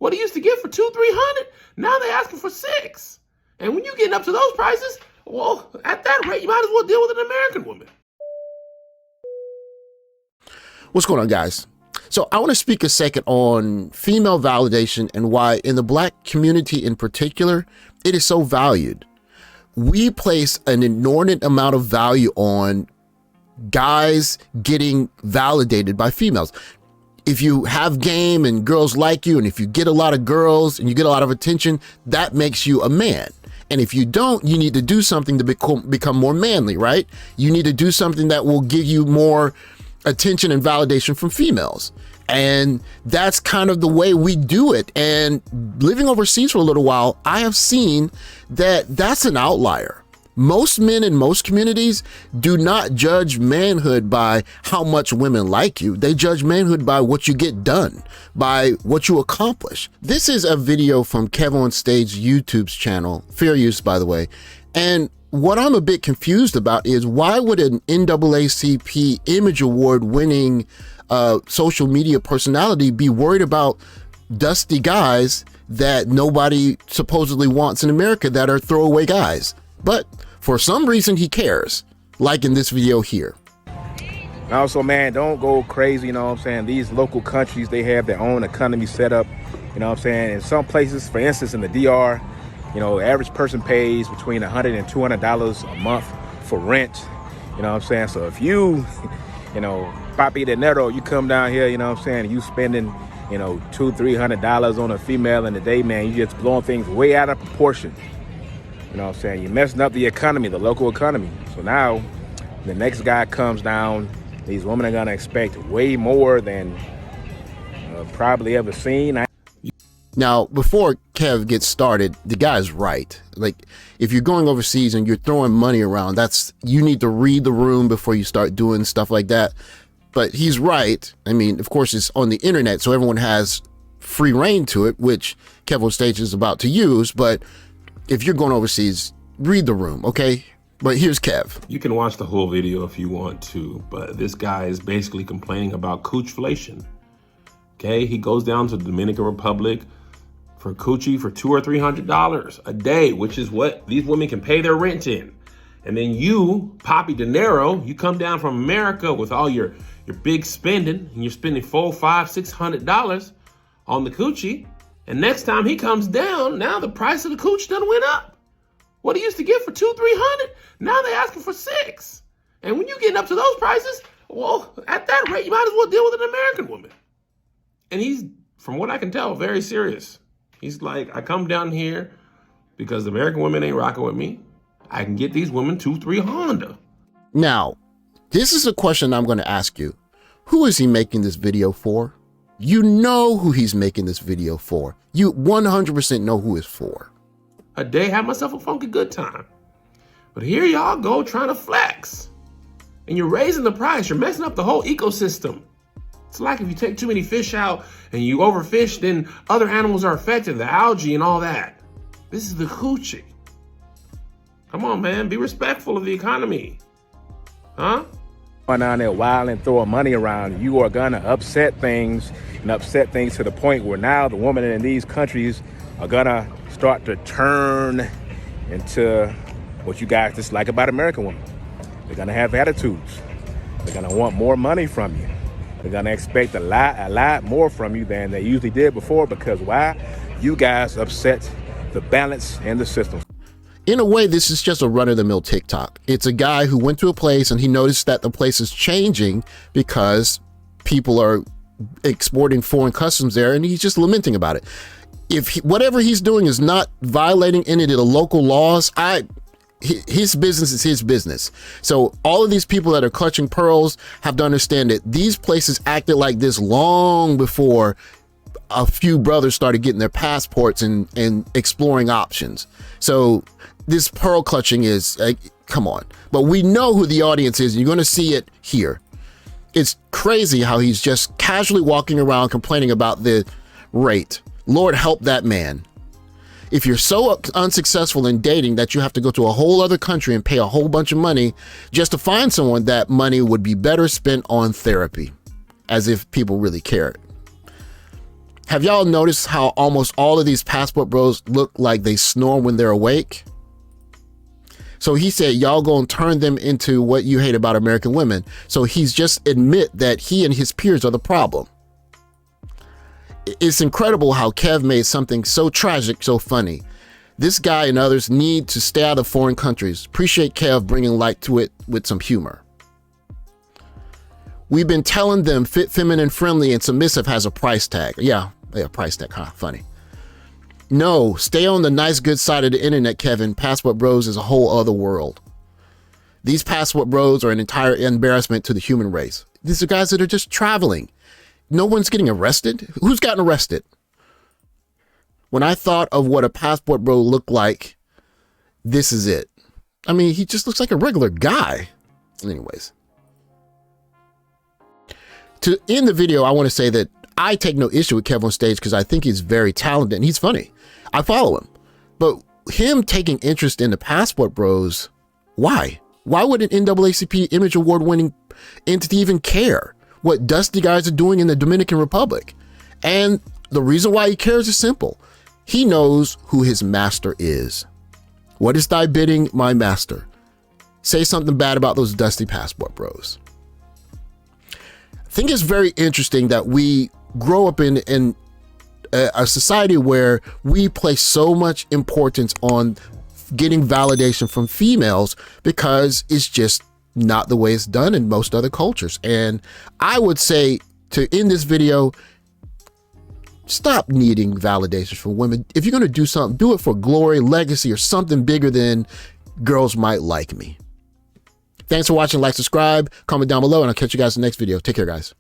What he used to get for $200-300, now they're asking for $600. And when you're getting up to those prices, well, at that rate, you might as well deal with an American woman. What's going on, guys? So I want to speak a second on female validation and why in the Black community in particular, it is so valued. We place an inordinate amount of value on guys getting validated by females. If you have game and girls like you, and if you get a lot of girls and you get a lot of attention, that makes you a man. And if you don't, you need to do something to become more manly, right? You need to do something that will give you more attention and validation from females. And that's kind of the way we do it. And living overseas for a little while, I have seen that that's an outlier. Most men in most communities do not judge manhood by how much women like you. They judge manhood by what you get done, by what you accomplish. This is a video from Kev on Stage YouTube's channel, fair use, by the way. And what I'm a bit confused about is why would an NAACP Image Award winning social media personality be worried about dusty guys that nobody supposedly wants in America that are throwaway guys? But for some reason he cares, like in this video here. Also, man, don't go crazy, you know what I'm saying? These local countries, they have their own economy set up, you know what I'm saying? In some places, for instance, in the DR, you know, the average person pays between $100 and $200 a month for rent, you know what I'm saying? So if you, you know, papi dinero, you come down here, you know what I'm saying, and you spending, you know, $200-300 on a female in a day, man, you just blowing things way out of proportion. You know what I'm saying? You're messing up the economy, the local economy. So now the next guy comes down, these women are gonna expect way more than probably ever seen. Now, before Kev gets started, the guy's right. Like, if you're going overseas and you're throwing money around, you need to read the room before you start doing stuff like that. But he's right. I mean, of course, it's on the internet, so everyone has free reign to it, which Kev on Stage is about to use. But if you're going overseas, read the room, okay? But here's Kev. You can watch the whole video if you want to, but this guy is basically complaining about coochflation. Okay, he goes down to the Dominican Republic for coochie for $200 or $300 a day, which is what these women can pay their rent in. And then you, Papi Dinero, you come down from America with all your big spending, and you're spending $400, $500, $600 on the coochie. And next time he comes down, now the price of the coochie done went up. What he used to get for $200-300, now they're asking for $600. And when you're getting up to those prices, well, at that rate, you might as well deal with an American woman. And he's, from what I can tell, very serious. He's like, I come down here because the American women ain't rocking with me. I can get these women $200-300. Now, this is a question I'm going to ask you. Who is he making this video for? You know who he's making this video for. You 100% know who it's for. A day, have myself a funky good time. But here y'all go trying to flex. And you're raising the price. You're messing up the whole ecosystem. It's like if you take too many fish out and you overfish, then other animals are affected, the algae and all that. This is the coochie. Come on, man, be respectful of the economy. Huh? Down there wild and throwing money around, you are gonna upset things to the point where now the women in these countries are gonna start to turn into what you guys dislike about American women. They're gonna have attitudes. They're gonna want more money from you. They're gonna expect a lot more from you than they usually did before, because why? You guys upset the balance in the system. In a way, this is just a run-of-the-mill TikTok. It's a guy who went to a place and he noticed that the place is changing because people are exporting foreign customs there, and he's just lamenting about it. If whatever he's doing is not violating any of the local laws, his business is his business. So all of these people that are clutching pearls have to understand that these places acted like this long before a few brothers started getting their passports and exploring options. So this pearl clutching is, come on. But we know who the audience is, and you're going to see it here. It's crazy how he's just casually walking around complaining about the rate. Lord help that man. If you're so unsuccessful in dating that you have to go to a whole other country and pay a whole bunch of money just to find someone, that money would be better spent on therapy, as if people really cared. Have y'all noticed how almost all of these passport bros look like they snore when they're awake? So he said, y'all gonna turn them into what you hate about American women. So he's just admit that he and his peers are the problem. It's incredible how Kev made something so tragic so funny. This guy and others need to stay out of foreign countries. Appreciate Kev bringing light to it with some humor. We've been telling them fit, feminine, friendly, and submissive has a price tag. Yeah, price tag, huh? Funny. No, stay on the nice, good side of the internet, Kevin. Passport bros is a whole other world. These passport bros are an entire embarrassment to the human race. These are guys that are just traveling. No one's getting arrested. Who's gotten arrested? When I thought of what a passport bro looked like, this is it. I mean, he just looks like a regular guy. Anyways. To end the video, I want to say that I take no issue with Kev on stage because I think he's very talented and he's funny. I follow him. But him taking interest in the passport bros, why? Why would an NAACP Image Award winning entity even care what dusty guys are doing in the Dominican Republic? And the reason why he cares is simple. He knows who his master is. What is thy bidding, my master? Say something bad about those dusty passport bros. I think it's very interesting that we grow up in a society where we place so much importance on getting validation from females because it's just not the way it's done in most other cultures. And I would say, to end this video, stop needing validation from women. If you're going to do something, do it for glory, legacy, or something bigger than girls might like me. Thanks for watching. Like, subscribe, comment down below, and I'll catch you guys in the next video. Take care, guys.